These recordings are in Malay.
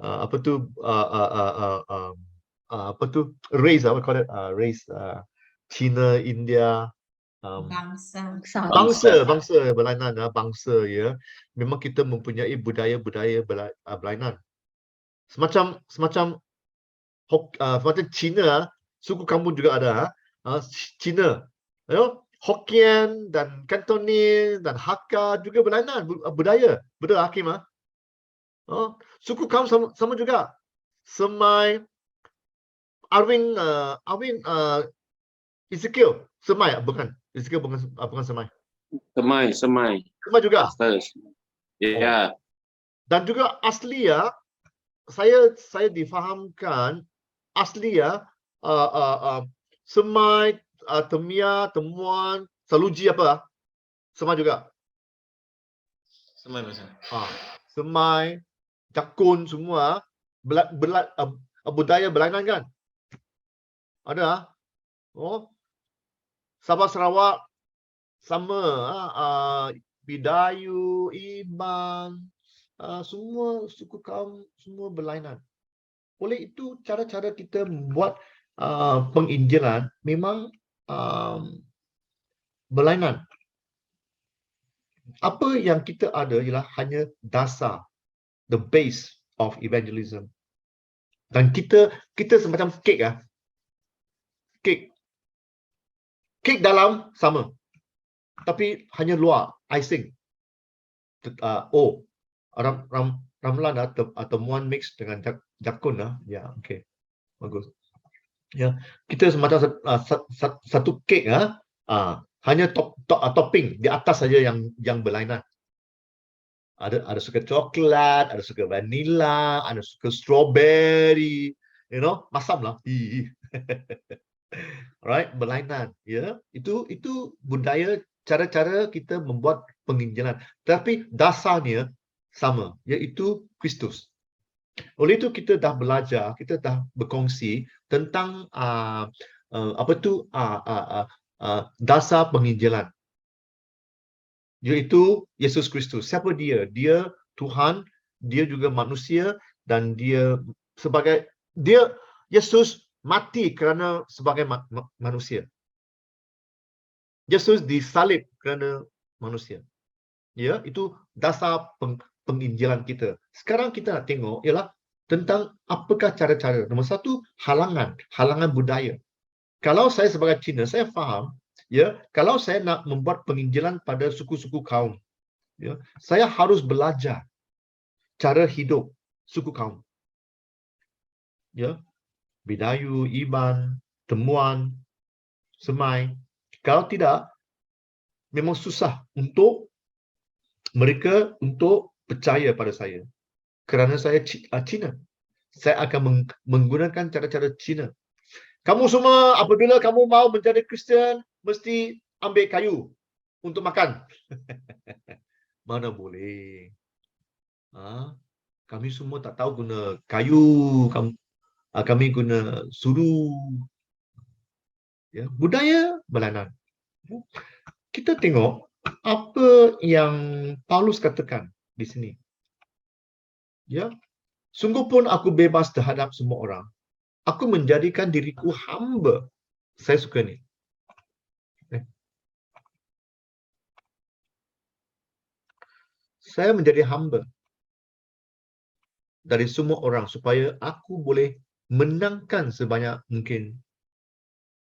apa tu apa tu race, apa call it, race, China, India, bangsa berlainan, bangsa, ya. Memang kita mempunyai budaya-budaya berlainan. Semacam semacam Cina, suku kamu juga ada, Cina, you know, Hokkien dan Cantonese dan Hakka juga berlainan budaya. Betul Hakim? Suku kamu sama juga. Semai, Arwin, Ezekiel, Semai, bukan. Ezekiel bukan Semai. Semai. Semai juga. Ya. Dan juga asli, ya, saya difahamkan asli, ya, Semai, Temia, Temuan, Saluji apa? Semai juga. Semai Pastor. Semai, Jakun semua budaya berlainan kan? Ada. Sabah Sarawak sama, Bidayu, Iban, semua suku kaum semua berlainan. Oleh itu cara-cara kita membuat penginjilan memang berlainan. Apa yang kita ada ialah hanya dasar, the base of evangelism. Dan kita semacam kek, kek dalam sama, tapi hanya luar icing. Ramlan atau muan mix dengan jakun, ya, okey, bagus. Ya, kita semacam satu kek, hanya topping di atas saja yang berlainan. Ada suka coklat, ada suka vanilla, ada suka strawberry, masam lah. Alright, berlainan, ya. Itu budaya, cara-cara kita membuat penginjilan. Tapi dasarnya sama, iaitu Kristus. Oleh itu kita dah belajar, kita dah berkongsi tentang dasar penginjilan, iaitu Yesus Kristus. Siapa dia? Dia Tuhan, dia juga manusia, dan dia Yesus mati kerana sebagai manusia. Yesus disalib kerana manusia. Ya, itu dasar penginjilan kita. Sekarang kita nak tengok ialah tentang apakah cara-cara. Nombor satu, halangan budaya. Kalau saya sebagai Cina, saya faham, ya, kalau saya nak membuat penginjilan pada suku-suku kaum, ya, saya harus belajar cara hidup suku kaum. Ya, Bidayu, Iban, Temuan, Semai. Kalau tidak, memang susah untuk mereka untuk percaya pada saya. Kerana saya Cina. Saya akan menggunakan cara-cara Cina. Kamu semua, apabila kamu mau menjadi Kristian, mesti ambil kayu untuk makan. Mana boleh. Kami semua tak tahu guna kayu. Kami guna sudu. Ya, budaya berlainan. Kita tengok apa yang Paulus katakan di sini. Ya, sungguh pun aku bebas terhadap semua orang. Aku menjadikan diriku hamba. Saya suka ni. Saya menjadi hamba dari semua orang supaya aku boleh menangkan sebanyak mungkin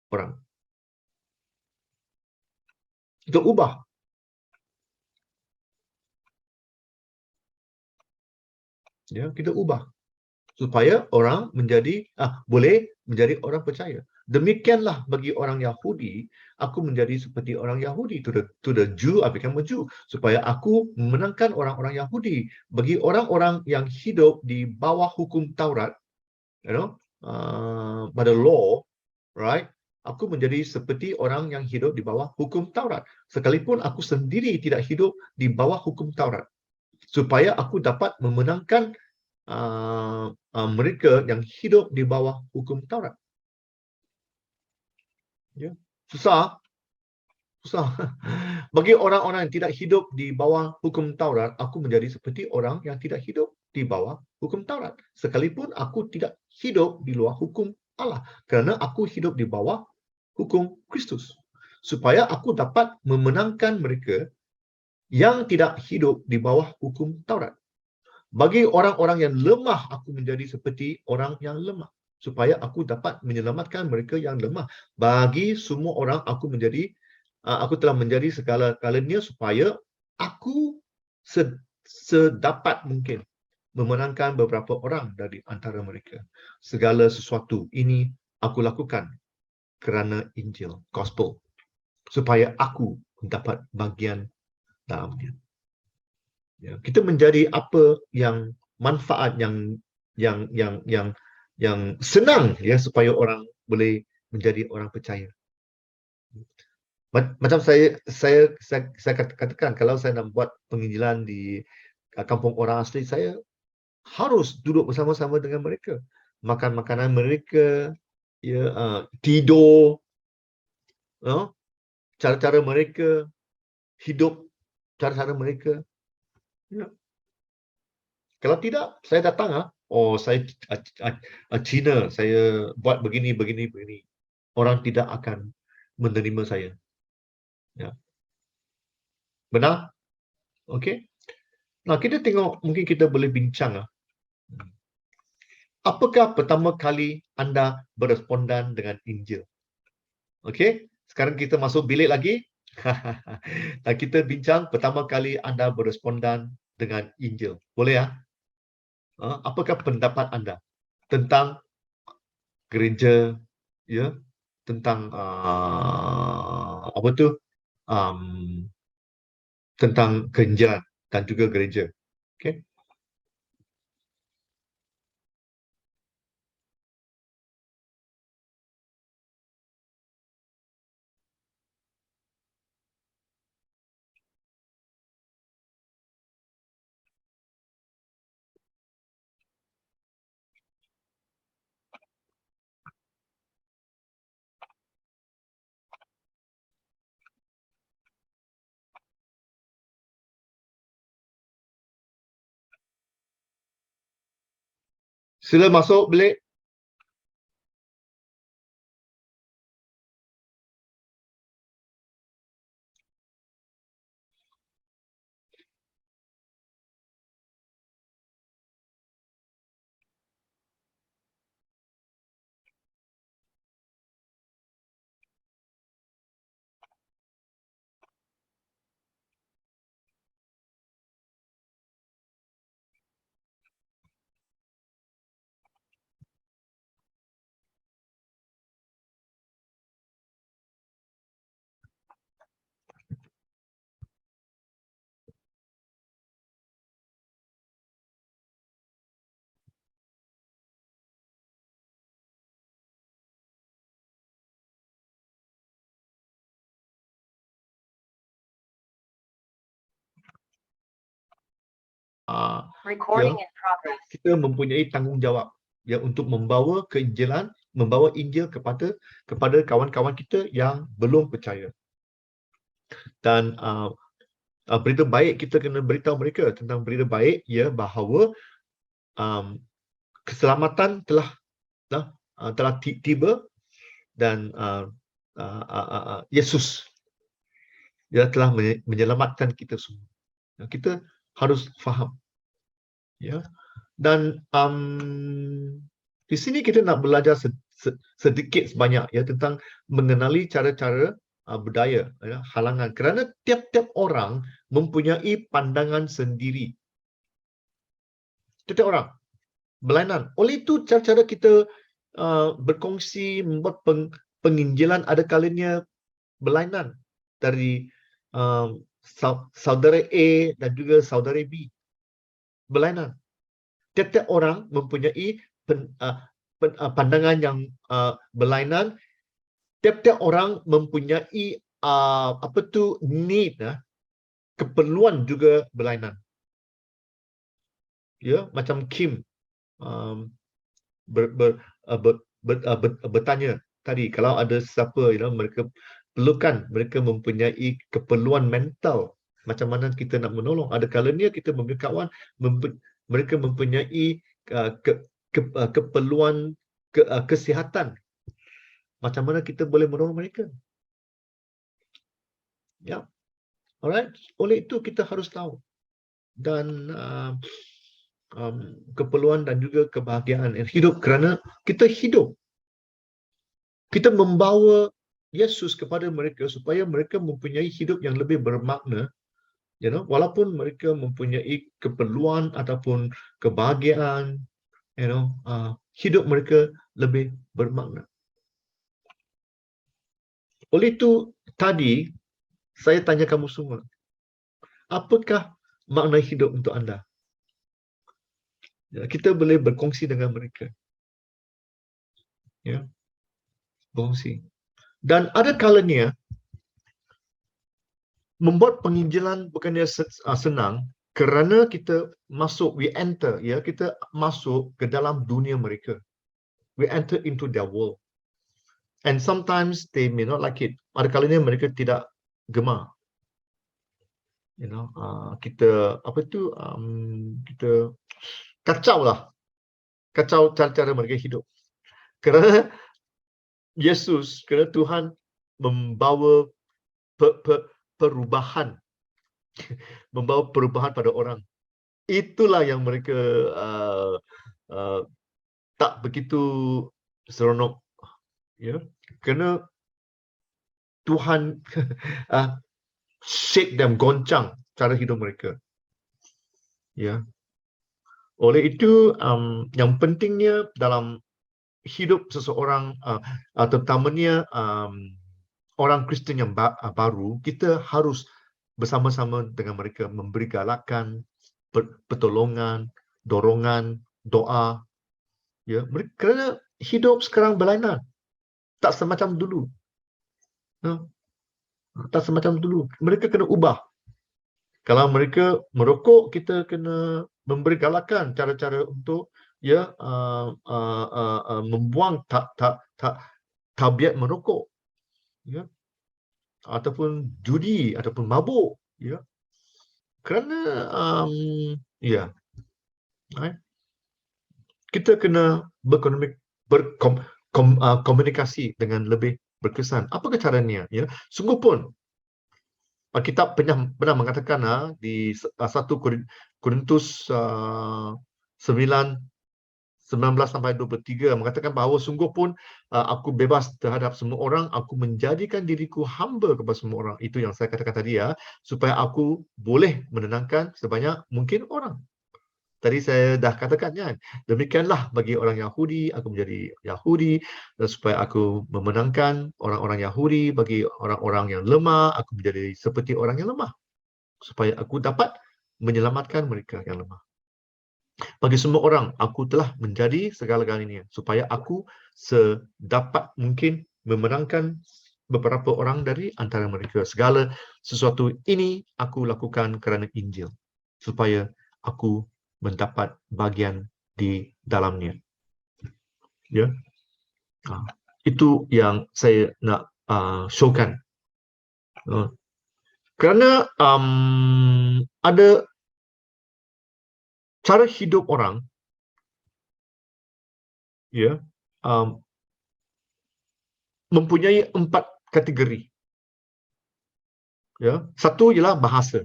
orang. Kita ubah. Ya, kita ubah supaya orang boleh menjadi orang percaya. Demikianlah bagi orang Yahudi, aku menjadi seperti orang Yahudi. To the Jew, I become a Jew. Supaya aku memenangkan orang-orang Yahudi. Bagi orang-orang yang hidup di bawah hukum Taurat, pada law, right? Aku menjadi seperti orang yang hidup di bawah hukum Taurat. Sekalipun aku sendiri tidak hidup di bawah hukum Taurat. Supaya aku dapat memenangkan mereka yang hidup di bawah hukum Taurat. Ya, susah. Bagi orang-orang yang tidak hidup di bawah hukum Taurat, aku menjadi seperti orang yang tidak hidup di bawah hukum Taurat. Sekalipun aku tidak hidup di luar hukum Allah. Kerana aku hidup di bawah hukum Kristus. Supaya aku dapat memenangkan mereka yang tidak hidup di bawah hukum Taurat. Bagi orang-orang yang lemah, aku menjadi seperti orang yang lemah. Supaya aku dapat menyelamatkan mereka yang lemah. Bagi semua orang, aku telah menjadi segala-galanya supaya aku sedapat mungkin memenangkan beberapa orang dari antara mereka. Segala sesuatu ini aku lakukan kerana Injil, Gospel. Supaya aku mendapat bagian dalamnya. Ya, kita menjadi apa yang manfaat yang senang ya supaya orang boleh menjadi orang percaya. Macam saya katakan kalau saya nak buat penginjilan di kampung orang asli, saya harus duduk bersama-sama dengan mereka, makan makanan mereka, ya, tidur, cara-cara mereka hidup, cara-cara mereka. Ya. Kalau tidak, saya datang saya Cina, saya buat begini. Orang tidak akan menerima saya. Ya. Benar? Okey. Nah, kita tengok, mungkin kita boleh bincang. Apakah pertama kali anda berespondan dengan Injil? Okey, sekarang kita masuk bilik lagi. Dan kita bincang pertama kali anda berespondan dengan Injil. Boleh ya? Apakah pendapat anda tentang gereja, ya, tentang tentang keinjilan dan juga gereja. Okey. Sila masuk bilik. Recording Ya, in progress. kita mempunyai tanggungjawab ya untuk membawa keinjilan, membawa Injil kepada kawan-kawan kita yang belum percaya. Dan berita baik, kita kena beritahu mereka tentang berita baik ya, bahawa keselamatan telah tiba dan Yesus dia telah menyelamatkan kita semua. Kita harus faham. Ya. Dan di sini kita nak belajar sedikit sebanyak ya tentang mengenali cara-cara budaya ya, halangan, kerana tiap-tiap orang mempunyai pandangan sendiri. Tiap-tiap orang berlainan. Oleh itu cara-cara kita berkongsi, membuat penginjilan ada kalanya berlainan dari saudara A dan juga saudara B. Berlainan. Tiap-tiap orang mempunyai pandangan yang berlainan. Tiap-tiap orang mempunyai need, keperluan juga berlainan. Ya, macam Kim bertanya tadi, kalau ada siapa mereka perlukan, mereka mempunyai keperluan mental, macam mana kita nak menolong. Ada kalanya kita memberi kawan mereka mempunyai keperluan kesihatan. Macam mana kita boleh menolong mereka? Ya, alright. Oleh itu kita harus tahu dan keperluan dan juga kebahagiaan hidup, kerana kita hidup. Kita membawa Yesus kepada mereka supaya mereka mempunyai hidup yang lebih bermakna, walaupun mereka mempunyai keperluan ataupun kebahagiaan, hidup mereka lebih bermakna. Oleh itu tadi saya tanya kamu semua, apakah makna hidup untuk anda? Kita boleh berkongsi dengan mereka. Ya, berkongsi. Dan ada kalanya membuat penginjilan bukannya senang, kerana kita masuk, we enter, kita masuk ke dalam dunia mereka. We enter into their world. And sometimes they may not like it. Ada kalanya mereka tidak gemar. Kita kita kacau cara-cara mereka hidup. Kerana Yesus, kerana Tuhan membawa perubahan, membawa perubahan pada orang. Itulah yang mereka tak begitu seronok, kerana Tuhan shake them, goncang cara hidup mereka. Oleh itu yang pentingnya dalam hidup seseorang, terutamanya orang Kristen yang baru, kita harus bersama-sama dengan mereka memberi galakan, pertolongan, dorongan, doa. Kerana hidup sekarang berlainan, tak semacam dulu. Tak semacam dulu. Mereka kena ubah. Kalau mereka merokok, kita kena memberi galakan cara-cara untuk membuang tabiat merokok, ataupun judi ataupun mabuk, kerana kita kena berkomunikasi dengan lebih berkesan. Apakah caranya? Sungguh pun Alkitab pernah mengatakan di 1 Korintus 9:19 sampai 23 mengatakan bahawa sungguh pun aku bebas terhadap semua orang, aku menjadikan diriku hamba kepada semua orang. Itu yang saya katakan tadi, supaya aku boleh menenangkan sebanyak mungkin orang. Tadi saya dah katakan, demikianlah bagi orang Yahudi, aku menjadi Yahudi, dan supaya aku memenangkan orang-orang Yahudi. Bagi orang-orang yang lemah, aku menjadi seperti orang yang lemah, supaya aku dapat menyelamatkan mereka yang lemah. Bagi semua orang, aku telah menjadi segala-galanya, supaya aku sedapat mungkin memenangkan beberapa orang dari antara mereka. Segala sesuatu ini aku lakukan kerana Injil, supaya aku mendapat bagian di dalamnya. Itu yang saya nak showkan. Kerana ada cara hidup orang, mempunyai 4 kategori. Satu ialah bahasa.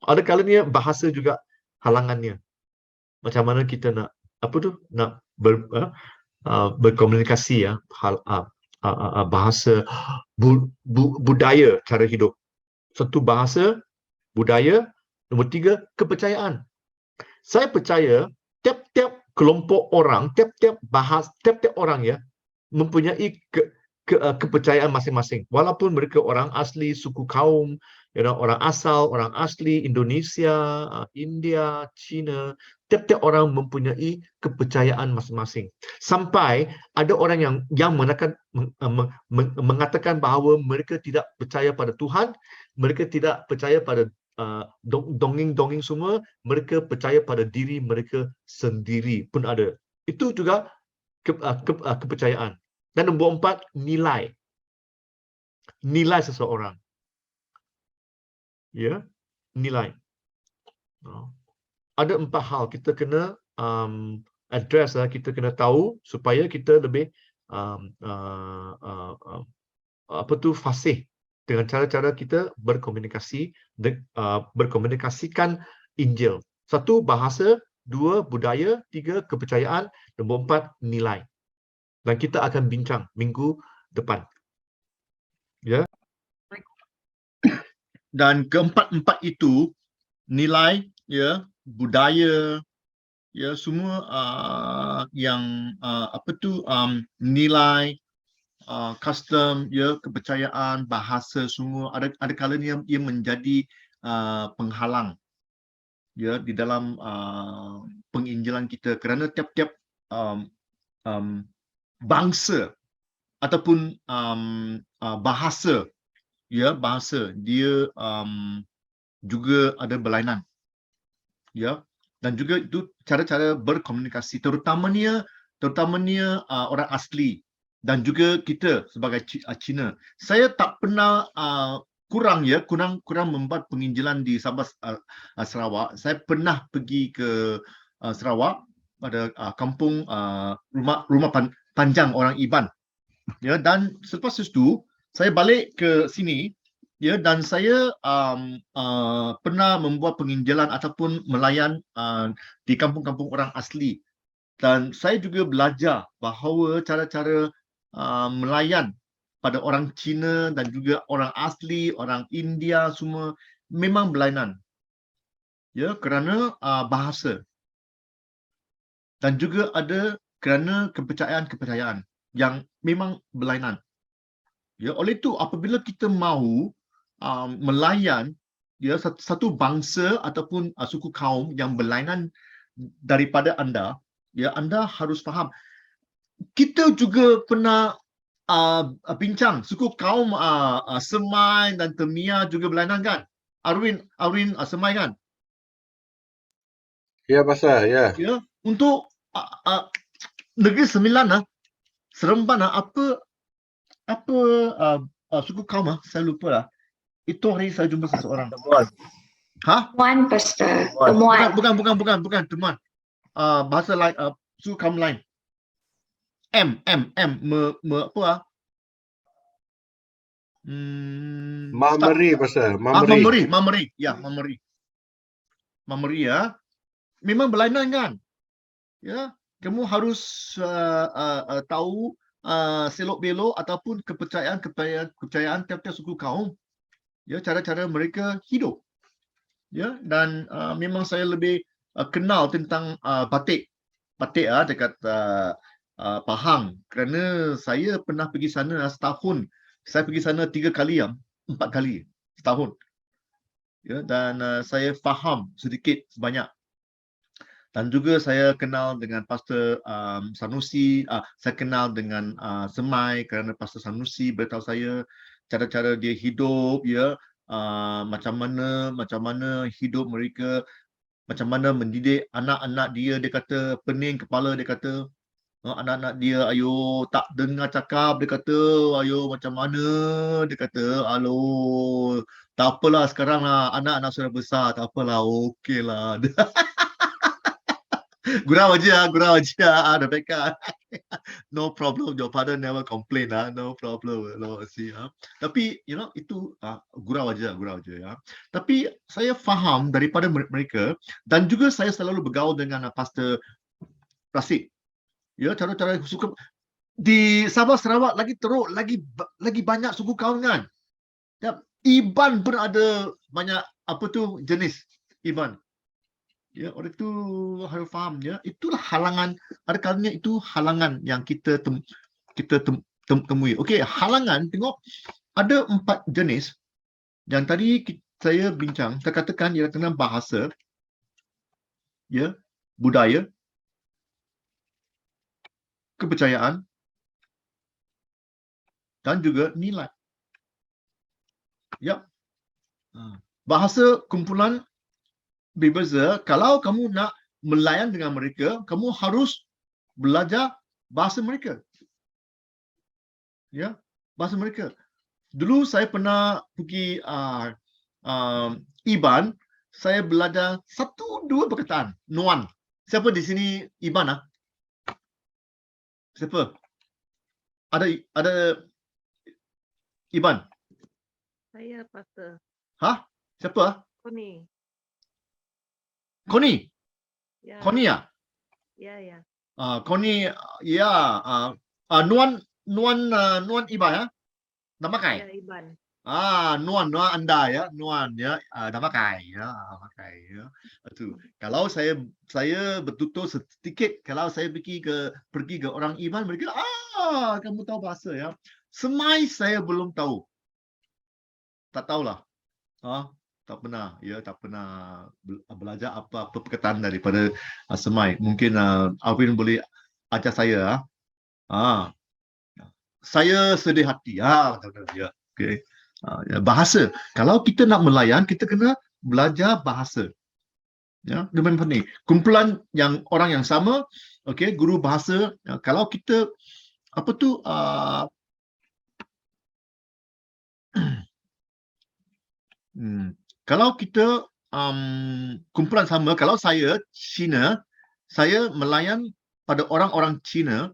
Ada kalanya bahasa juga halangannya. Macam mana kita nak berkomunikasi, bahasa, budaya cara hidup. Satu bahasa, budaya. Nombor 3, kepercayaan. Saya percaya tiap-tiap kelompok orang, tiap-tiap orang mempunyai kepercayaan masing-masing. Walaupun mereka orang asli suku kaum, orang asal, orang asli Indonesia, India, China, tiap-tiap orang mempunyai kepercayaan masing-masing. Sampai ada orang yang mengatakan bahawa mereka tidak percaya pada Tuhan, mereka tidak percaya pada dongeng-dongeng semua, mereka percaya pada diri mereka sendiri pun ada. Itu juga kepercayaan. Dan nombor 4, nilai. Nilai seseorang. Nilai. ada 4 hal kita kena address lah, kita kena tahu supaya kita lebih fasih dengan cara-cara kita berkomunikasi, berkomunikasikan Injil. 1, bahasa, 2, budaya, 3, kepercayaan, nombor 4, nilai. Dan kita akan bincang minggu depan. Ya. Dan keempat-empat itu, nilai, ya, budaya, ya, semua yang nilai, custom, ya, kepercayaan, bahasa, semua ada kalanya ia menjadi penghalang, ya, di dalam penginjilan kita, kerana tiap-tiap bangsa ataupun bahasa, ya, bahasa dia juga ada berlainan, ya, dan juga itu cara-cara berkomunikasi, terutamanya orang asli dan juga kita sebagai Cina. Saya tak pernah kurang membuat penginjilan di Sabah, Sarawak. Saya pernah pergi ke Sarawak pada kampung rumah panjang orang Iban, ya, dan selepas itu saya balik ke sini, ya, dan saya pernah membuat penginjilan ataupun melayan di kampung-kampung orang asli, dan saya juga belajar bahawa cara-cara melayan pada orang Cina dan juga orang asli, orang India, semua memang berlainan, ya, kerana bahasa dan juga ada kerana kepercayaan yang memang berlainan. Ya, oleh itu apabila kita mahu melayan, ya, satu bangsa ataupun suku kaum yang berlainan daripada anda, ya, anda harus faham. Kita juga pernah bincang suku kaum Semai dan Temia juga berlainan kan? Arwin Semai kan? Ya, Pastor, ya. Ya, untuk Negeri Sembilan, Seremban, apa suku kaum, saya lupa lah. Itu hari saya jumpa seseorang. Ha? Temuan, Pastor. Bukan, Temuan. bukan teman. Bahasa lain, suku kaum lain. Apa? Mameri, Pastor. Mameri. Mameri. Ya, Mameri. Mameri, ya. Memang berlainan kan? Ya, kamu harus tahu selok-belok ataupun kepercayaan tiap-tiap suku kaum, ya, cara-cara mereka hidup, ya, dan memang saya lebih kenal tentang batik dekat Pahang, kerana saya pernah pergi sana setahun. Saya pergi sana 3 kali, 4 kali setahun, ya, dan saya faham sedikit sebanyak. Dan juga saya kenal dengan Pastor Sanusi, saya kenal dengan Semai kerana Pastor Sanusi beritahu saya cara-cara dia hidup, ya, macam mana hidup mereka, macam mana mendidik anak-anak dia. Dia kata pening kepala, dia kata anak-anak dia, ayo tak dengar cakap, dia kata, ayo macam mana, dia kata, alo, tak apalah sekarang lah, anak-anak sudah besar, tak apalah, okey lah. Gurau aja, ada backup. No problem, your father never complain, no problem, no, see, Tapi, you know, itu gurau aja, ya. Tapi saya faham daripada mereka, dan juga saya selalu bergaul dengan Pastor Rasid. Ya, cara-cara suku di Sabah Sarawak lagi teruk, lagi banyak suku kaum kan. Ya, Iban pun ada banyak jenis Iban. Ya, oleh itu harus faham, ya. Itulah halangan, ada kalanya itu halangan yang kita temui. Okey, halangan, tengok ada 4 jenis yang tadi saya bincang. Saya katakan ialah tentang bahasa, ya, budaya, kepercayaan dan juga nilai. Ya. Bahasa kumpulan berbeza. Kalau kamu nak melayan dengan mereka, kamu harus belajar bahasa mereka. Ya, bahasa mereka. Dulu saya pernah pergi Iban, saya belajar 1-2 perkataan. Nuan. Siapa di sini Iban ah? Siapa? Ada Iban? Saya Pastor Hah? Siapa? Koni. Koni? Ya, Koni ah? ya. Koni ya, Nuan Iban ya? Nama kai? Ya, Iban. Nuan anda ya, Nuan ya, nama kai ya, nama kai ya. Itu. Kalau saya bertutur sedikit, kalau saya pergi ke orang Iban, mereka kamu tahu bahasa ya. Semai saya belum tahu. Tak tahulah. Tak pernah, ya, tak pernah belajar apa perkataan daripada Semai. Mungkin Alvin boleh ajar saya. Saya sedih hati. Ya, okey. Ya, bahasa. Kalau kita nak melayan, kita kena belajar bahasa. Ya, itu memang penting. Kumpulan yang orang yang sama, okey, guru bahasa. Ya, kalau kita kalau kita kumpulan sama, kalau saya Cina, saya melayan pada orang-orang Cina,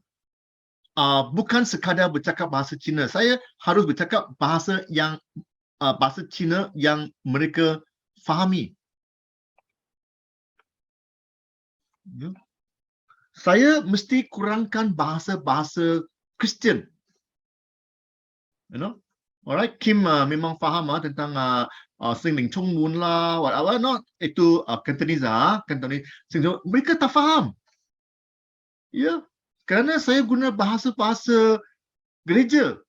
bukan sekadar bercakap bahasa Cina. Saya harus bercakap bahasa Cina yang mereka fahami. Ya. Saya mesti kurangkan bahasa Kristian. You know? Alright, Kim memang faham tentang Sing Ling Chong Mun lah, whatever, no, itu Cantonese, mereka tak faham. Ya, kerana saya guna bahasa gereja.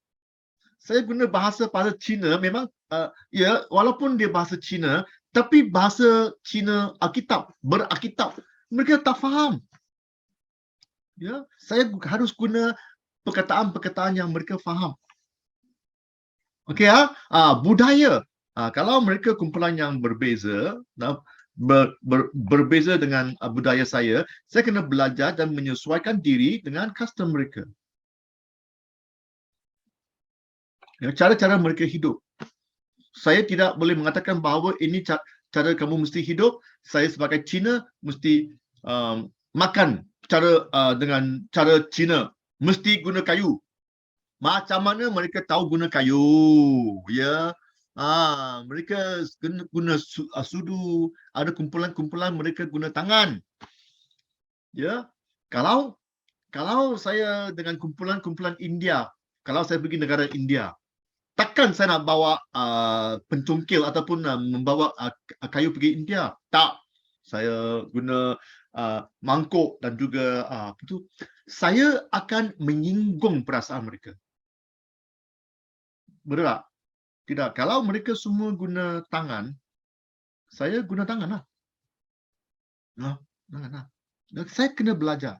Saya guna bahasa Cina, memang ya, walaupun dia bahasa Cina, tapi bahasa Cina Alkitab, mereka tak faham. Ya, saya harus guna perkataan-perkataan yang mereka faham. Okey budaya. Kalau mereka kumpulan yang berbeza, berbeza dengan budaya saya kena belajar dan menyesuaikan diri dengan custom mereka. Ya, cara-cara mereka hidup. Saya tidak boleh mengatakan bahawa ini cara kamu mesti hidup. Saya sebagai Cina mesti makan dengan cara Cina. Mesti guna kayu. Macam mana mereka tahu guna kayu? Ya. Mereka guna sudu. Ada kumpulan-kumpulan mereka guna tangan. Ya. Kalau saya dengan kumpulan-kumpulan India, kalau saya pergi negara India, takkan saya nak bawa pencungkil ataupun membawa kayu pergi India. Tak. Saya guna mangkuk dan juga saya akan menyinggung perasaan mereka. Betul tak? Tidak. Kalau mereka semua guna tangan, saya guna tangan lah. Saya kena belajar.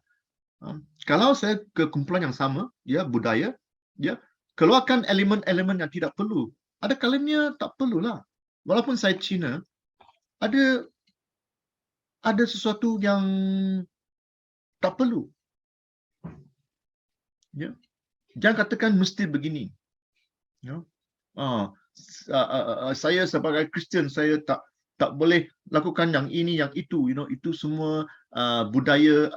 Kalau saya ke kumpulan yang sama, ya, budaya, ya, keluarkan elemen-elemen yang tidak perlu. Ada kalanya tak perlulah. Walaupun saya Cina, ada sesuatu yang tak perlu. Ya. Jangan katakan mesti begini. Ya. Saya sebagai Kristian, saya tak boleh lakukan yang ini, yang itu. Itu semua budaya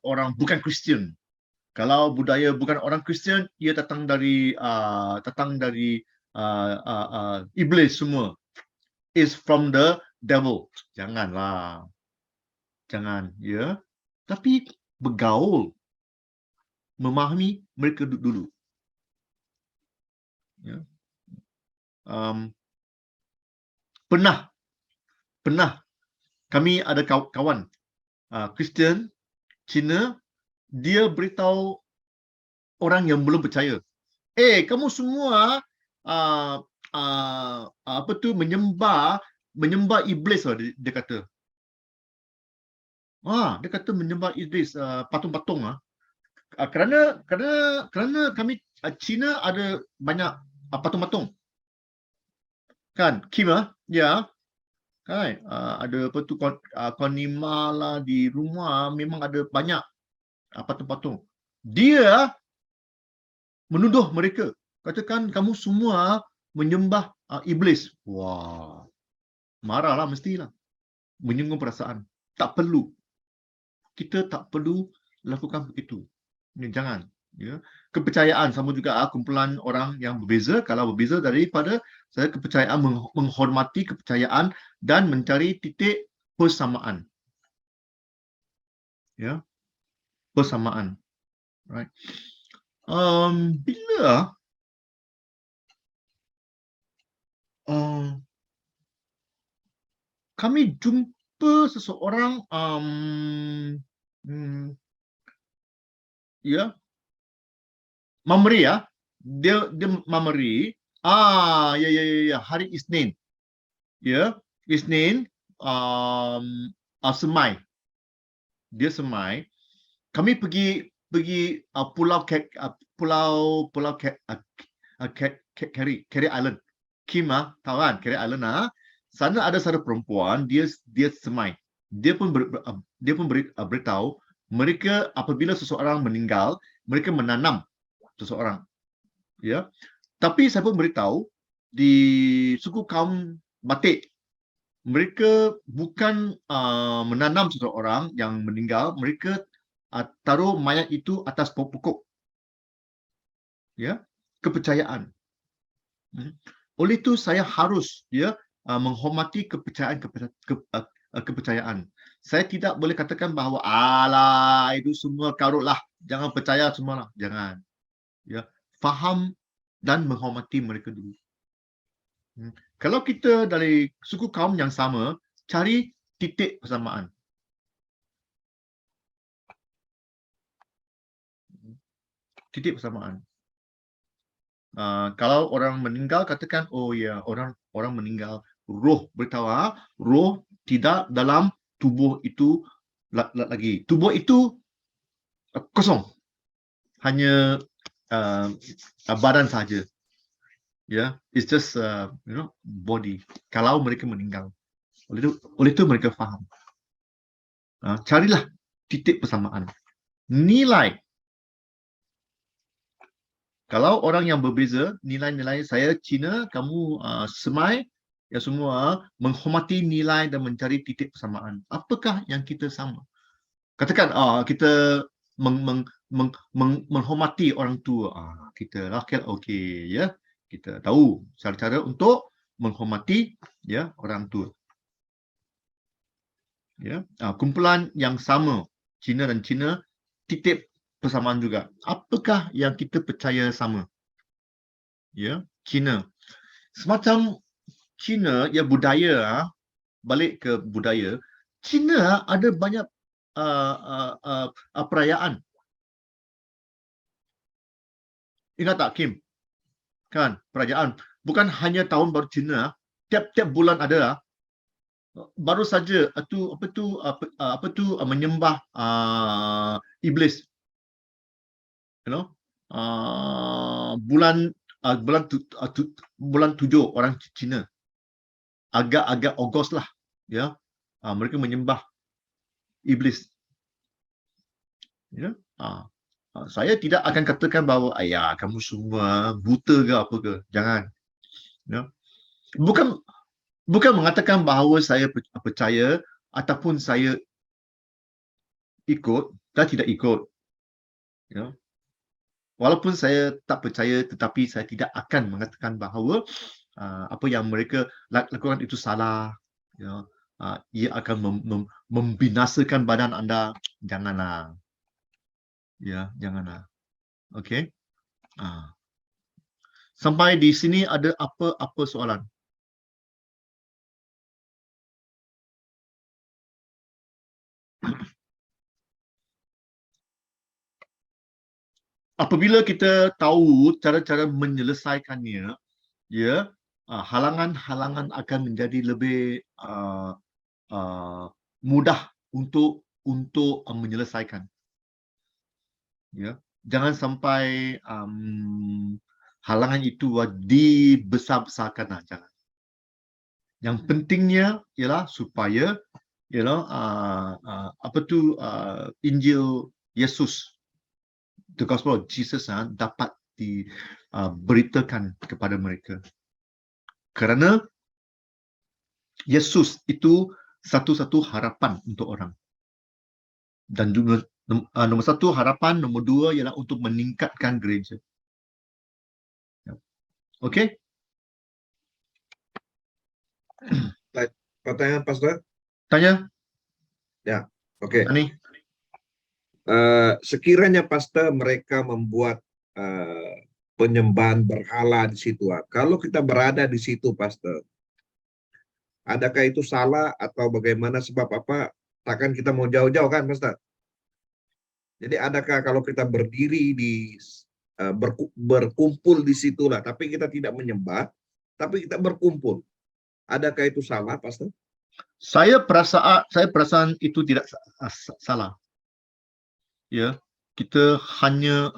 orang bukan Kristian. Kalau budaya bukan orang Kristian, ia datang dari iblis semua. Is from the devil. Janganlah. Jangan, ya. Tapi bergaul, memahami mereka dulu. Ya. Pernah kami ada kawan Kristian Cina, dia beritahu orang yang belum percaya, kamu semua menyembah iblis lah, dia kata. Dia kata menyembah iblis, patung-patung kerana kami Cina ada banyak patung-patung. Kan, Kim ya. Kan, ada konima lah di rumah, memang ada banyak patung-patung. Dia menuduh mereka, katakan kamu semua menyembah iblis. Wah. marahlah mestilah. Menyinggung perasaan. Tak perlu. Kita tak perlu lakukan begitu. Jangan. Ya. Kepercayaan sama juga kumpulan orang yang berbeza. Kalau berbeza daripada saya, kepercayaan menghormati kepercayaan dan mencari titik persamaan. Ya, persamaan. Right. Bila kami jumpa seseorang ya, Mamri ya, dia Mamri. Ya, hari Isnin. Ya, Isnin semai. Dia semai. Kami pergi pulau Carey Island. Kim tahu kan Carey Island sana ada satu perempuan, dia semai. Dia pun beritahu mereka apabila seseorang meninggal, mereka menanam seseorang. Ya. Tapi saya pun beritahu di suku kaum Batik, mereka bukan menanam seseorang yang meninggal, mereka taruh mayat itu atas pokok. Ya, kepercayaan. Oleh itu saya harus menghormati kepercayaan. Saya tidak boleh katakan bahawa alah itu semua karutlah, jangan percaya semualah, jangan. Ya, faham dan menghormati mereka dulu. Kalau kita dari suku kaum yang sama, cari titik persamaan. Titik persamaan. Kalau orang meninggal, katakan, oh ya, orang meninggal, roh beritahu, roh tidak dalam tubuh itu lagi. Tubuh itu kosong, hanya badan saja. Ya, it's just body. Kalau mereka meninggal, oleh itu mereka faham. Carilah titik persamaan, nilai. Kalau orang yang berbeza, nilai-nilai saya Cina, kamu semai, ya semua menghormati nilai dan mencari titik persamaan. Apakah yang kita sama? Katakan kita menghormati orang tua. Kita okey ya. Kita tahu cara-cara untuk menghormati ya orang tua. Ya, kumpulan yang sama Cina dan Cina, titik persamaan juga. Apakah yang kita percaya sama? Ya, Cina. Semacam Cina ya, budaya, balik ke budaya, Cina ada banyak perayaan. Ingat tak Kim? Kan, perayaan. Bukan hanya tahun baru Cina, tiap-tiap bulan ada. Baru saja apa tu menyembah iblis. You know? Bulan 7 orang Cina. Agak Ogos lah, ya. Mereka menyembah iblis. Ya. Saya tidak akan katakan bahawa ayah kamu semua buta ke apa ke. Jangan. Ya. Bukan mengatakan bahawa saya percaya ataupun saya ikut dan tidak ikut. Ya. Walaupun saya tak percaya, tetapi saya tidak akan mengatakan bahawa apa yang mereka lakukan itu salah. Ya. Ia akan membinasakan badan anda. Janganlah. Ya, janganlah. Okey. Sampai di sini ada apa soalan? Apabila kita tahu cara-cara menyelesaikannya, ya, halangan-halangan akan menjadi lebih mudah untuk menyelesaikan. Ya, jangan sampai halangan itu dibesar-besarkan, jangan. Yang pentingnya ialah supaya Injil Yesus, the gospel of Jesus dapat diberitakan kepada mereka. Kerana Yesus itu satu-satu harapan untuk orang. Dan juga nombor satu harapan, nombor dua ialah untuk meningkatkan gereja. Okey? Pertanyaan Pastor? Tanya, Okey. Ani. Sekiranya Pastor mereka membuat penyembahan berhala di situ. Kalau kita berada di situ, Pastor, adakah itu salah atau bagaimana? Sebab apa? Takkan kita mau jauh-jauh kan, Pastor? Jadi adakah kalau kita berdiri di berkumpul di situlah, tapi kita tidak menyembah, tapi kita berkumpul, adakah itu salah, Pastor? Saya perasaan itu tidak salah. Ya, kita hanya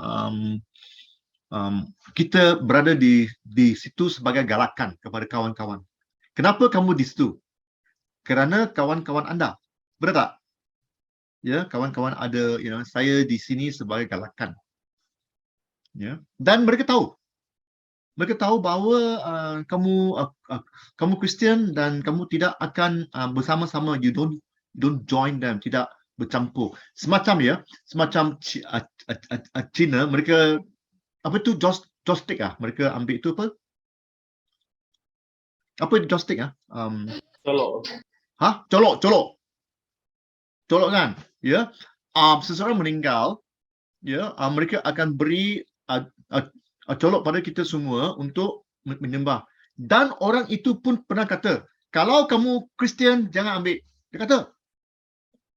kita berada di situ sebagai galakan kepada kawan-kawan. Kenapa kamu di situ? Kerana kawan-kawan anda. Betul tak? Ya, kawan-kawan ada, saya di sini sebagai galakan. Ya, dan mereka tahu. Mereka tahu bahawa kamu Kristian dan kamu tidak akan bersama-sama. You don't join them, tidak bercampur. Semacam Cina, mereka apa tu joystick mereka ambil itu apa? Apa joystick Colok. Colok kan? Ya. Seseorang meninggal, ya, mereka akan beri colok pada kita semua untuk menyembah. Dan orang itu pun pernah kata, kalau kamu Kristian jangan ambil. Dia kata,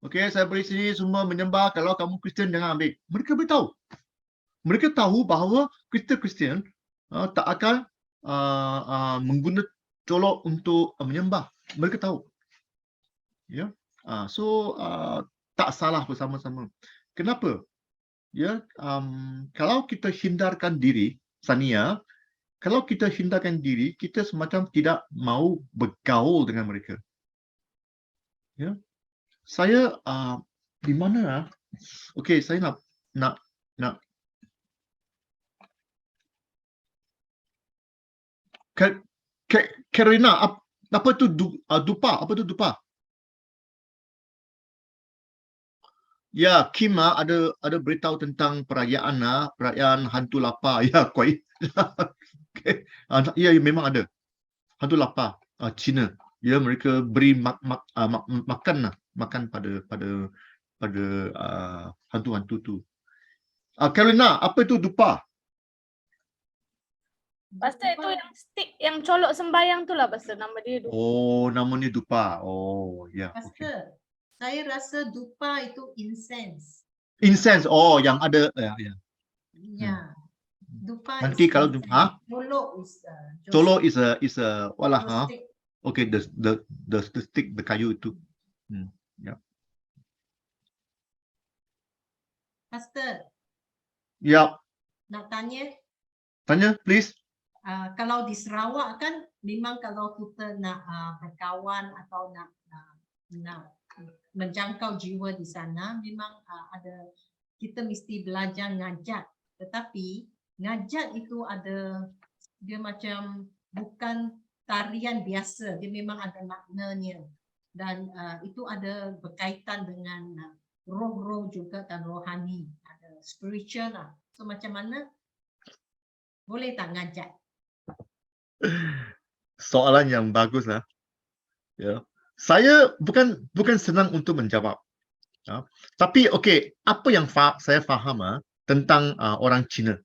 okey, saya beri sini semua menyembah, kalau kamu Kristian jangan ambil. Mereka beritahu. Mereka tahu bahawa Kristian tak akan menggunakan colok untuk menyembah. Mereka tahu. Ya. So tak salah bersama-sama. Kenapa? Ya, kalau kita hindarkan diri, Sania, kalau kita hindarkan diri, kita semacam tidak mau bergaul dengan mereka. Ya. Saya di mana? Okey, saya nak Karina, apa tu dupa? Apa tu dupa? Ya, Kim ada beritahu tentang perayaan hantu lapar. Ya, kuai. Okay. Ya, memang ada. Hantu lapar Cina. Ya, mereka beri makan pada hantu-hantu tu. Karina, apa itu dupa? Pastor itu yang stick, yang colok sembayang tu lah Pastor, nama dia dupa. Oh, namanya dupa. Oh, ya. Okay. Pastor, saya rasa dupa itu incense. Incense. Oh, yang ada Ya. Dupa Nanti is kalau incense. Colok is a walah stick. Okay, the stick, the kayu itu. Ya. Pastor, Ya, nak tanya, tanya please. kalau di Sarawak kan memang kalau kita nak berkawan atau nak menjangkau jiwa di sana, memang ada, kita mesti belajar ngajak. Tetapi ngajak itu ada, dia macam bukan tarian biasa, dia memang ada maknanya. Dan itu ada berkaitan dengan roh-roh juga dan rohani, ada spiritual lah. So macam mana? Boleh tak ngajak? Soalan yang bagus lah. Ya. Saya bukan senang untuk menjawab. Tapi okey, apa yang saya faham tentang orang Cina.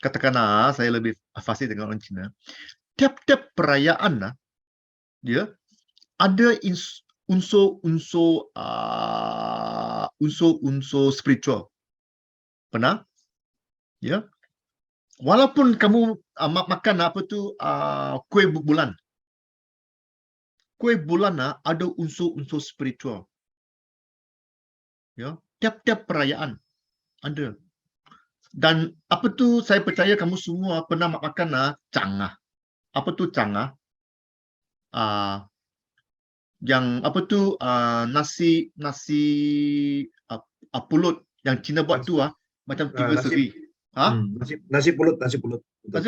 Katakanlah saya lebih fasih dengan orang Cina. Tiap-tiap perayaan dia ada unsur spiritual. Benar? Ya. Walaupun kamu makan apa tu kuih bulan. Kuih bulan ada unsur-unsur spiritual. Ya, tiap-tiap perayaan ada. Dan apa tu saya percaya kamu semua pernah makan cangah. Apa tu cangah? Yang apa tu nasi pulut yang Cina buat tu macam tiga segi. Nasi pulut. Nasi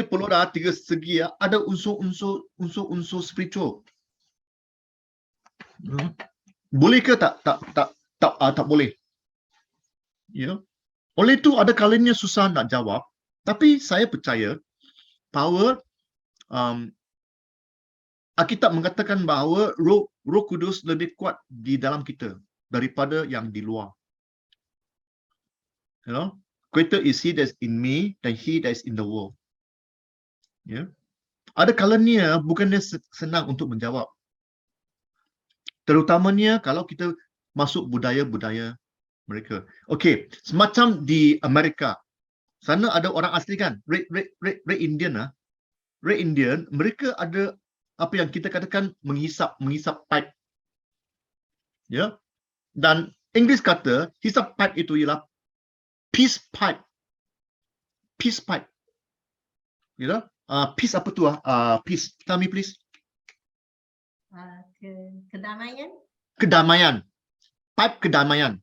pulut tiga segi ada unsur spiritual. Boleh ke tak boleh? Ya. Oleh itu ada kalanya susah nak jawab, tapi saya percaya bahawa Alkitab mengatakan bahawa Roh Kudus lebih kuat di dalam kita daripada yang di luar. You know, greater is He that is in me than he that is in the world. Ya. Ada kalanya bukannya senang untuk menjawab. Terutamanya kalau kita masuk budaya-budaya mereka. Okey, semacam di Amerika. Sana ada orang asli kan? Red Indian ah. Red Indian, mereka ada apa yang kita katakan menghisap pipe. Ya. Dan Inggeris kata hisap pipe itu ialah peace pipe. Peace pipe. You know? Peace apa tu peace, tell me please. Kedamaian. Kedamaian. Pipe kedamaian.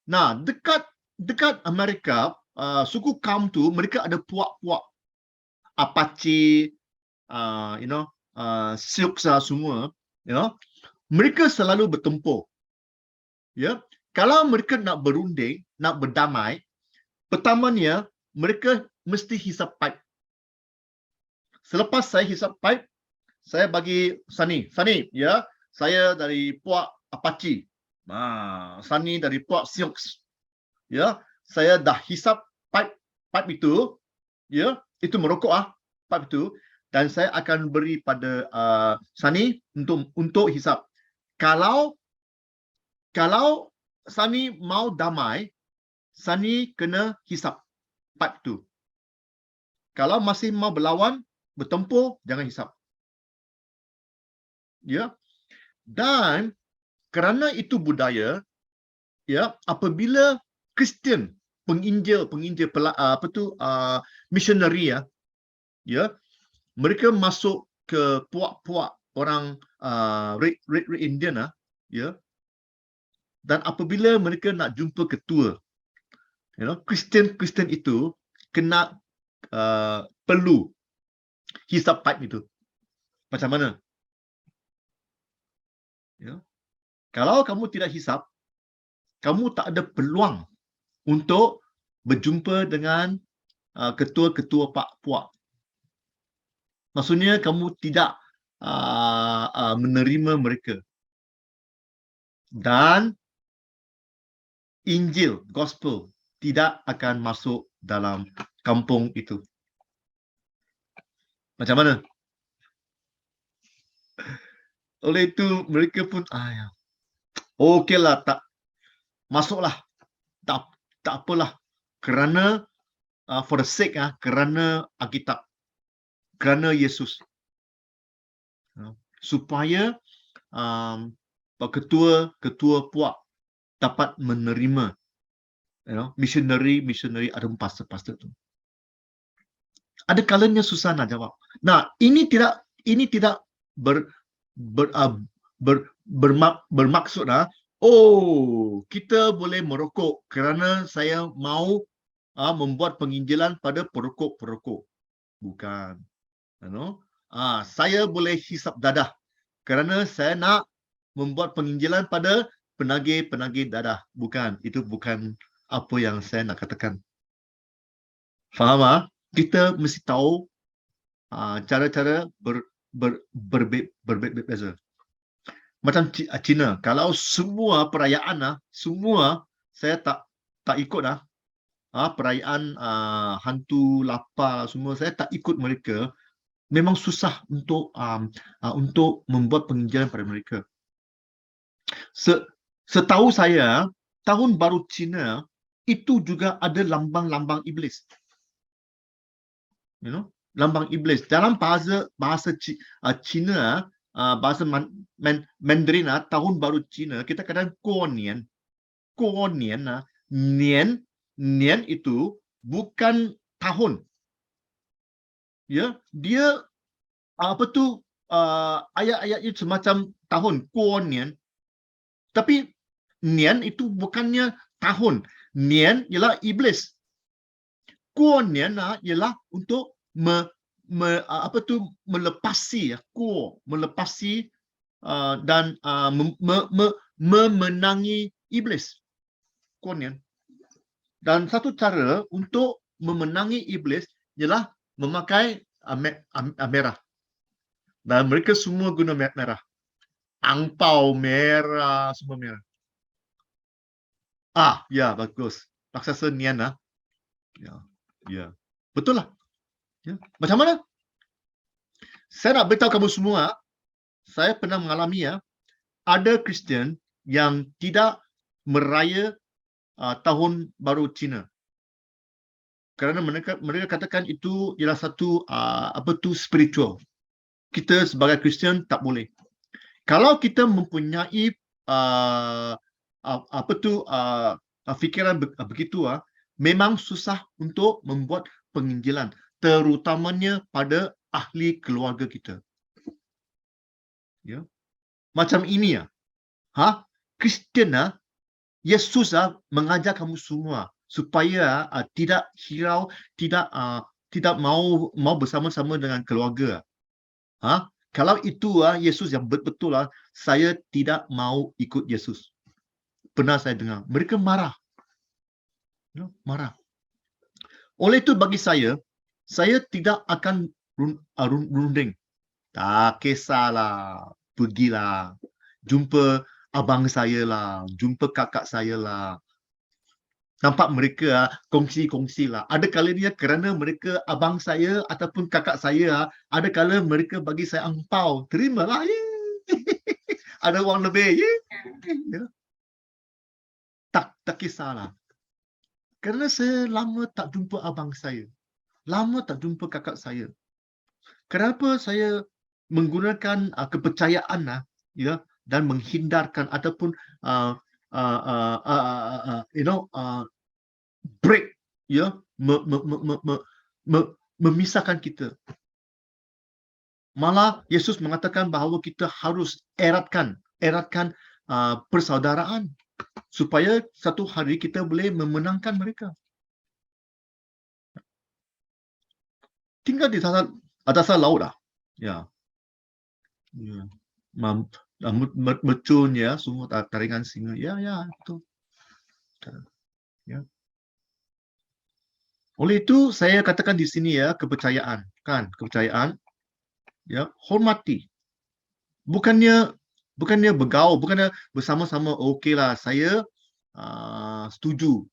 Nah, dekat Amerika, suku kaum tu mereka ada puak-puak Apache, Sioux semua, mereka selalu bertempur. Ya, kalau mereka nak berunding, nak berdamai, pertamanya mereka mesti hisap pipe. Selepas saya hisap pipe, saya bagi Sani, ya, saya dari puak Apache. Sani dari puak Sioux. Ya, saya dah hisap pipe itu, ya, itu merokok pipe itu, dan saya akan beri pada Sani untuk hisap. Kalau Sani mau damai, Sani kena hisap pipe itu. Kalau masih mau berlawan, bertempur, jangan hisap. Ya. Dan kerana itu budaya, ya, apabila Kristian, penginjil missionary ya, mereka masuk ke puak-puak orang Red Indian ya, dan apabila mereka nak jumpa ketua, Kristian itu kena perlu hisap pipe itu. Macam mana? Ya. Kalau kamu tidak hisap, kamu tak ada peluang untuk berjumpa dengan ketua-ketua puak. Maksudnya kamu tidak menerima mereka. Dan Injil, Gospel tidak akan masuk dalam kampung itu. Macam mana? Oleh itu mereka pun okeylah, tak masuklah. Tak apalah. Kerana for the sake kerana Alkitab. Kerana Yesus. Supaya ketua puak dapat menerima missionary ada pastor tu. Ada kalanya susah nak jawab. Nah, ini tidak bermaksud kita boleh merokok kerana saya mau membuat penginjilan pada perokok-perokok. Bukan. Saya boleh hisap dadah kerana saya nak membuat penginjilan pada penagih-penagih dadah. Bukan. Itu bukan apa yang saya nak katakan. Faham? Kita mesti tahu cara-cara berbeza. Macam Cina, kalau semua perayaan semua saya tak ikut perayaan hantu lapar semua saya tak ikut mereka. Memang susah untuk membuat penginjilan pada mereka. Setahu saya, tahun baru Cina itu juga ada lambang-lambang iblis. Lambang iblis. Dalam bahasa Cina, bahasa Mandarin, tahun baru Cina, kita katakan Kuonian. Kuonian, Nian itu bukan tahun. Ya, dia ayat-ayat itu semacam tahun, Kuonian. Tapi Nian itu bukannya tahun. Nian ialah iblis. Kuonian ialah untuk melepasi dan memenangi iblis. Konyen. Dan satu cara untuk memenangi iblis ialah memakai merah. Dan mereka semua guna merah. Angpau merah, semua merah. Ya, bagus. Raksasa nian lah. Ya. Betul lah. Ya. Macam mana? Saya nak beritahu kamu semua, saya pernah mengalami ada Kristian yang tidak meraya tahun baru Cina. Kerana mereka katakan itu ialah satu spiritual. Kita sebagai Kristian tak boleh. Kalau kita mempunyai fikiran begitu, memang susah untuk membuat penginjilan, terutamanya pada ahli keluarga kita. Ya. Macam ini Kristian Yesus mengajar kamu semua supaya tidak hirau, tidak mau bersama-sama dengan keluarga. Kalau itu Yesus yang betul, saya tidak mau ikut Yesus. Pernah saya dengar mereka marah. Marah. Oleh itu bagi saya tidak akan runding. Tak kisahlah, pergilah, jumpa abang saya lah, jumpa kakak saya lah. Nampak mereka kongsi-kongsi lah. Ada kalanya kerana mereka abang saya ataupun kakak saya, ada kala mereka bagi saya angpau. Terimalah. Ada wang lebih. Tak kisahlah. Kerana saya lama tak jumpa abang saya. Lama tak jumpa kakak saya. Kenapa saya menggunakan kepercayaan dan menghindarkan ataupun break memisahkan kita. Malah Yesus mengatakan bahawa kita harus eratkan persaudaraan supaya satu hari kita boleh memenangkan mereka. Tinggal di atas laut lah. Ya. Mercun semua taringan singa. Ya, betul. Ya. Oleh itu saya katakan di sini kepercayaan, kepercayaan. Ya, hormati. Bukannya bergaul, bukannya bersama-sama okeylah saya setuju.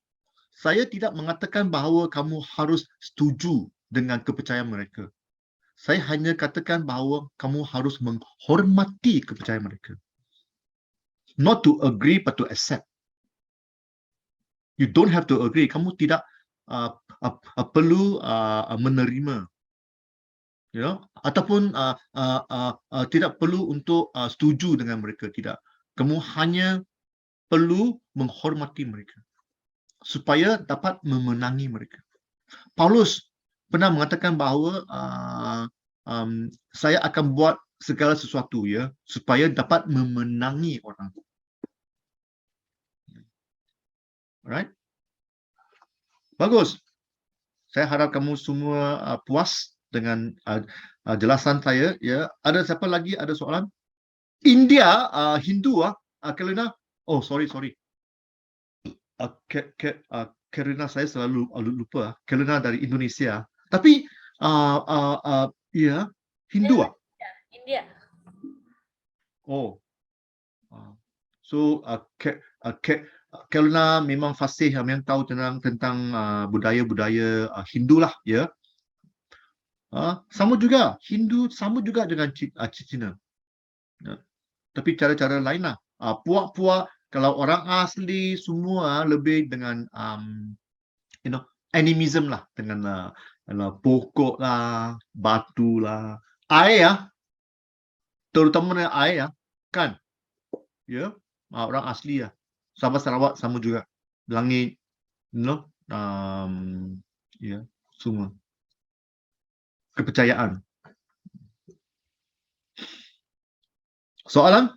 Saya tidak mengatakan bahawa kamu harus setuju dengan kepercayaan mereka. Saya hanya katakan bahawa kamu harus menghormati kepercayaan mereka. Not to agree, but to accept. You don't have to agree. Kamu tidak perlu menerima. Ataupun tidak perlu untuk setuju dengan mereka. Tidak. Kamu hanya perlu menghormati mereka. Supaya dapat memenangi mereka. Paulus pernah mengatakan bahawa saya akan buat segala sesuatu supaya dapat memenangi orang. Alright? Bagus. Saya harap kamu semua puas dengan jelasan saya. Ada siapa lagi ada soalan? India Hindu kerana sorry. Kerana saya selalu lupa. Kerana dari Indonesia. Tapi Hindu India. So kerana memang fasih memang tahu tentang budaya-budaya Hindu lah sama juga Hindu sama juga dengan Cina. Tapi cara-cara lain lah. Puak-puak kalau orang asli semua lebih dengan animism lah dengan pokok lah, batu lah, air terutama dengan air kan, orang asli Sabah Sarawak sama juga, langit, semua kepercayaan. Soalan?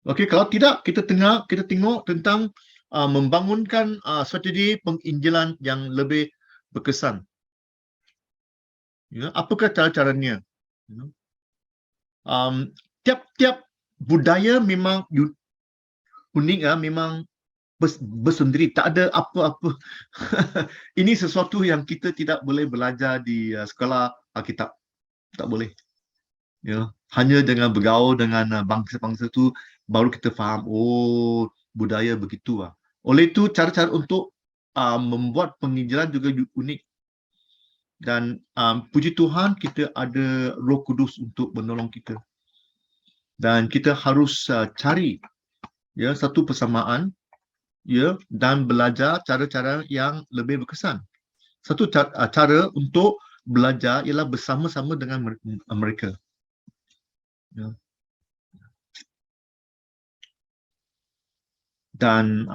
Okey, kalau tidak kita tengok tentang membangunkan strategi penginjilan yang lebih berkesan. Ya, apakah cara-caranya? Ya. Tiap-tiap budaya memang unik ya, memang bersendiri, tak ada apa-apa. Ini sesuatu yang kita tidak boleh belajar di sekolah Alkitab, tak boleh. Ya, hanya dengan bergaul dengan bangsa-bangsa tu baru kita faham, oh budaya begitu lah. Oleh itu cara-cara untuk membuat penginjilan juga unik. Dan puji Tuhan kita ada Roh Kudus untuk menolong kita. Dan kita harus cari ya satu persamaan ya dan belajar cara-cara yang lebih berkesan. Satu cara untuk belajar ialah bersama-sama dengan mereka. Ya. Dan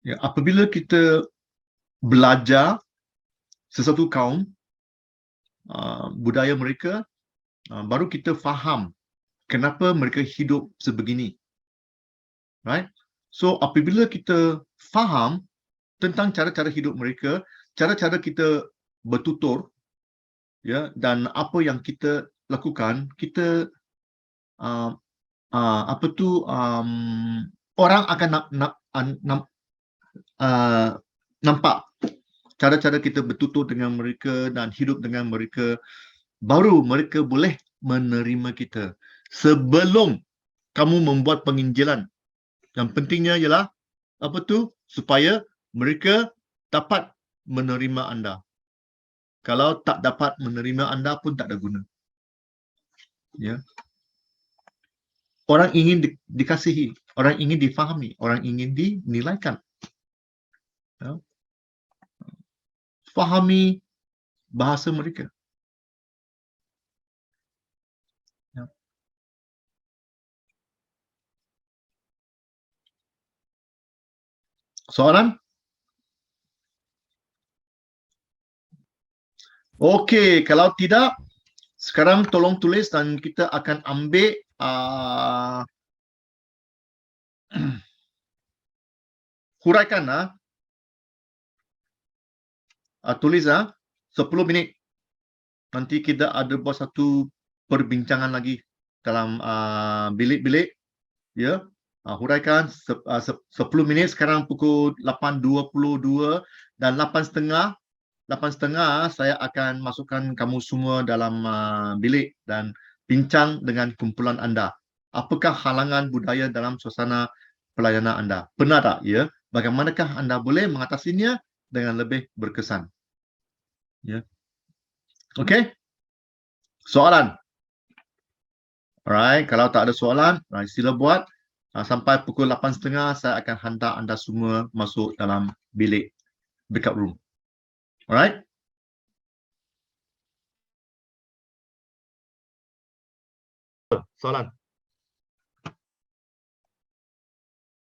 ya, apabila kita belajar sesuatu kaum, budaya mereka, baru kita faham kenapa mereka hidup sebegini. Right? So apabila kita faham tentang cara-cara hidup mereka, cara-cara kita bertutur, ya, dan apa yang kita lakukan, kita orang akan nampak cara-cara kita bertutur dengan mereka dan hidup dengan mereka, baru mereka boleh menerima kita. Sebelum kamu membuat penginjilan, yang pentingnya ialah apa tu? Supaya mereka dapat menerima anda. Kalau tak dapat menerima anda pun tak ada guna. Ya. Orang ingin dikasihi, orang ingin difahami, orang ingin dinilaikan. Ya. Fahami bahasa mereka. Ya. Soalan? Okey, kalau tidak, sekarang tolong tulis dan kita akan ambil huraikan tulis 10 minit. Nanti kita ada buat satu perbincangan lagi dalam bilik-bilik. Ya, huraikan 10 minit. Sekarang pukul 8.22 dan 8.30 saya akan masukkan kamu semua dalam bilik dan bincang dengan kumpulan anda. Apakah halangan budaya dalam suasana pelayanan anda? Benar tak? Ya. Bagaimanakah anda boleh mengatasinya dengan lebih berkesan? Ya. Okey? Soalan? Alright, kalau tak ada soalan, sila buat. Sampai pukul 8.30 saya akan hantar anda semua masuk dalam bilik breakout room. Alright? Soalan?